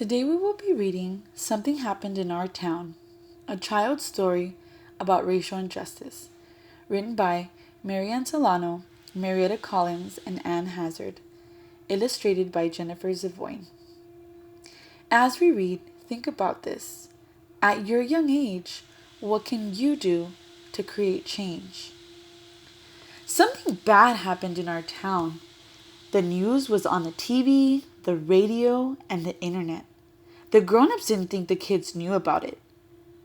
Today we will be reading Something Happened in Our Town, a child's story about racial injustice, written by Marianne Solano, Marietta Collins, and Anne Hazard, illustrated by Jennifer Zavoyne. As we read, think about this. At your young age, what can you do to create change? Something bad happened in our town. The news was on the TV, the radio, and the internet. The grown-ups didn't think the kids knew about it.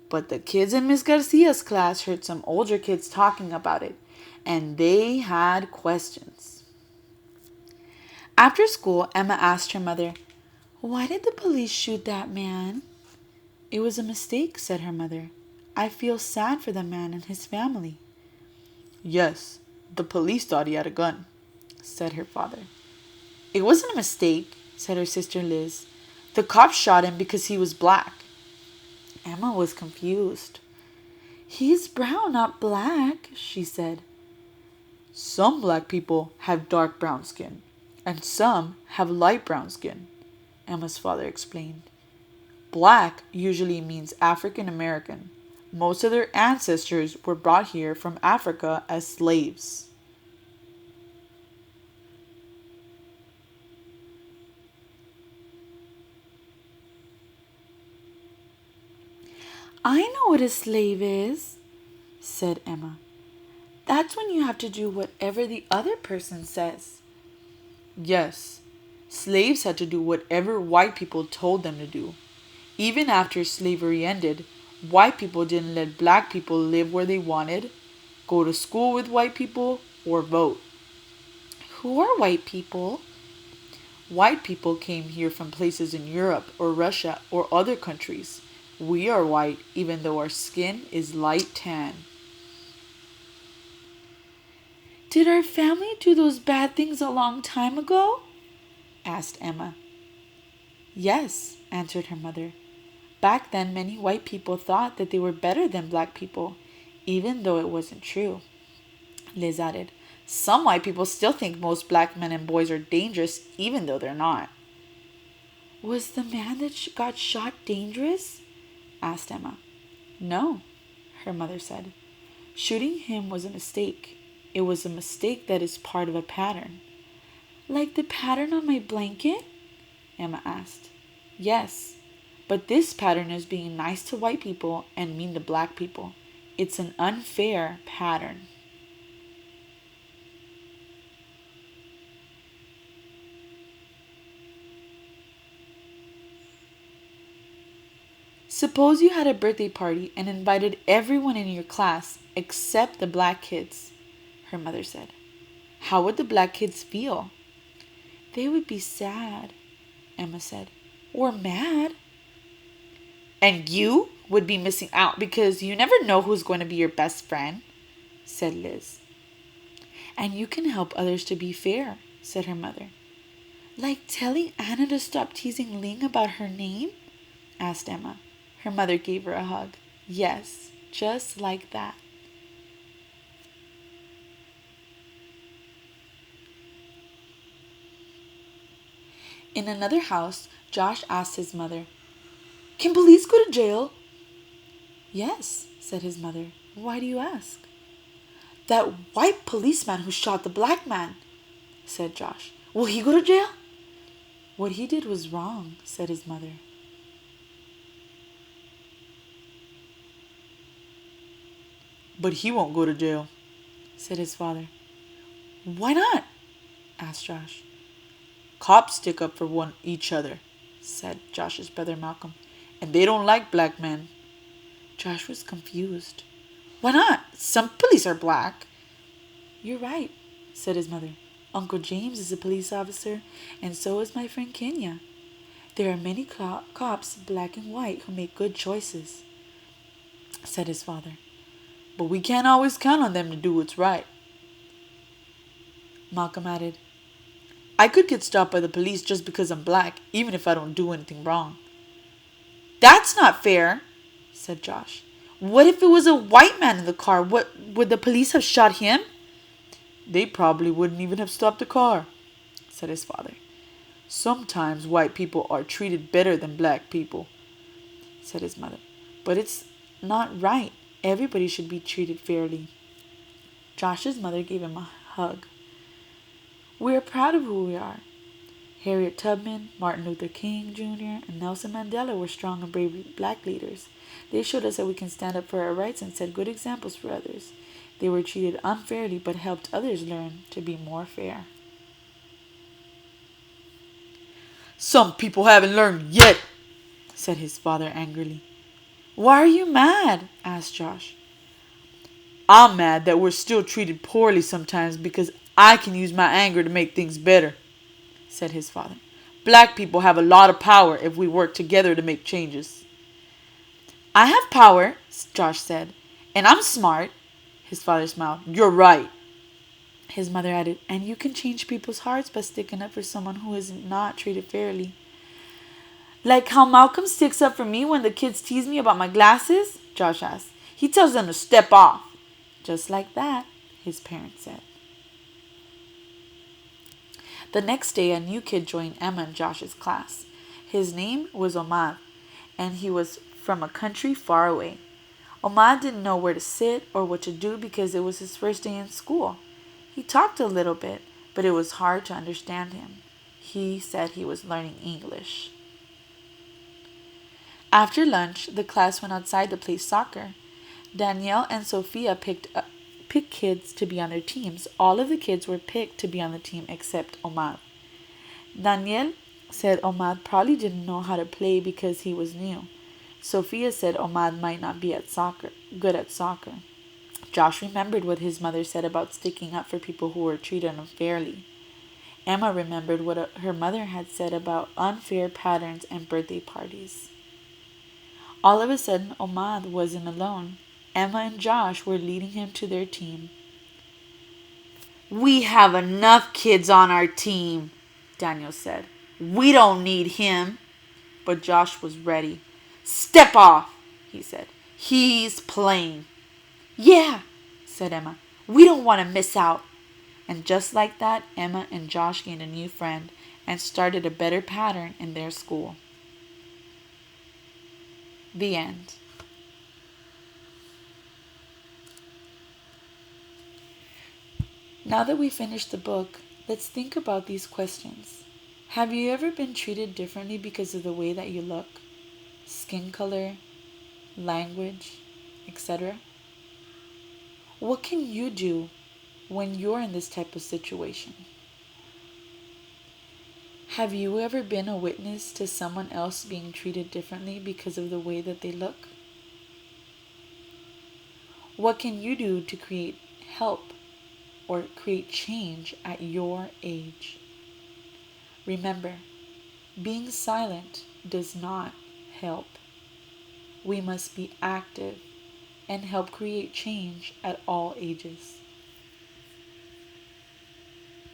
But the kids in Miss Garcia's class heard some older kids talking about it, and they had questions. After school, Emma asked her mother, "Why did the police shoot that man?" "It was a mistake," said her mother. "I feel sad for the man and his family." "Yes, the police thought he had a gun," said her father. "It wasn't a mistake," said her sister Liz. "The cops shot him because he was black." Emma was confused. "He's brown, not black," she said. "Some black people have dark brown skin, and some have light brown skin," Emma's father explained. "Black usually means African American. Most of their ancestors were brought here from Africa as slaves." "I know what a slave is," said Emma. "That's when you have to do whatever the other person says." "Yes, slaves had to do whatever white people told them to do. Even after slavery ended, white people didn't let black people live where they wanted, go to school with white people, or vote." "Who are white people?" "White people came here from places in Europe or Russia or other countries. We are white even though our skin is light tan." "Did our family do those bad things a long time ago?" asked Emma. "Yes," answered her mother. "Back then many white people thought that they were better than black people, even though it wasn't true." Liz added, "Some white people still think most black men and boys are dangerous even though they're not." "Was the man that got shot dangerous?" asked Emma. "No," her mother said. "Shooting him was a mistake. It was a mistake that is part of a pattern." "Like the pattern on my blanket?" Emma asked. "Yes, but this pattern is being nice to white people and mean to black people. It's an unfair pattern." "Suppose you had a birthday party and invited everyone in your class except the black kids," her mother said. "How would the black kids feel?" "They would be sad," Emma said, "or mad." "And you would be missing out because you never know who's going to be your best friend," said Liz. "And you can help others to be fair," said her mother. "Like telling Anna to stop teasing Ling about her name?" asked Emma. Her mother gave her a hug. "Yes, just like that." In another house, Josh asked his mother, "Can police go to jail?" "Yes," said his mother. "Why do you ask?" "That white policeman who shot the black man," said Josh. "Will he go to jail?" "What he did was wrong," said his mother. "But he won't go to jail," said his father. "Why not?" asked Josh. "Cops stick up for each other," said Josh's brother Malcolm, "and they don't like black men." Josh was confused. "Why not? Some police are black." "You're right," said his mother. "Uncle James is a police officer, and so is my friend Kenya. There are many cops, black and white, who make good choices," said his father. "But we can't always count on them to do what's right." Malcolm added, "I could get stopped by the police just because I'm black, even if I don't do anything wrong." "That's not fair," said Josh. "What if it was a white man in the car? Would the police have shot him?" "They probably wouldn't even have stopped the car," said his father. Sometimes white people are treated better than black people, said his mother. But it's not right. Everybody should be treated fairly. Josh's mother gave him a hug. We are proud of who we are. Harriet Tubman, Martin Luther King Jr., and Nelson Mandela were strong and brave black leaders. They showed us that we can stand up for our rights and set good examples for others. They were treated unfairly but helped others learn to be more fair. Some people haven't learned yet, said his father angrily. Why are you mad? Asked Josh. I'm mad that we're still treated poorly sometimes because I can use my anger to make things better, said his father. Black people have a lot of power if we work together to make changes. I have power, Josh said, and I'm smart. His father smiled. You're right. His mother added, and you can change people's hearts by sticking up for someone who is not treated fairly. Like how Malcolm sticks up for me when the kids tease me about my glasses? Josh asked. He tells them to step off. Just like that, his parents said. The next day, a new kid joined Emma in Josh's class. His name was Omar, and he was from a country far away. Omar didn't know where to sit or what to do because it was his first day in school. He talked a little bit, but it was hard to understand him. He said he was learning English. After lunch, the class went outside to play soccer. Danielle and Sophia picked kids to be on their teams. All of the kids were picked to be on the team except Omar. Danielle said Omar probably didn't know how to play because he was new. Sophia said Omar might not be good at soccer. Josh remembered what his mother said about sticking up for people who were treated unfairly. Emma remembered what her mother had said about unfair patterns and birthday parties. All of a sudden, Omar wasn't alone. Emma and Josh were leading him to their team. We have enough kids on our team, Daniel said. We don't need him. But Josh was ready. Step off, he said. He's playing. Yeah, said Emma. We don't want to miss out. And just like that, Emma and Josh gained a new friend and started a better pattern in their school. The end. Now that we finished the book, let's think about these questions. Have you ever been treated differently because of the way that you look, skin color, language, etc.? What can you do when you're in this type of situation? Have you ever been a witness to someone else being treated differently because of the way that they look? What can you do to create help or create change at your age? Remember, being silent does not help. We must be active and help create change at all ages.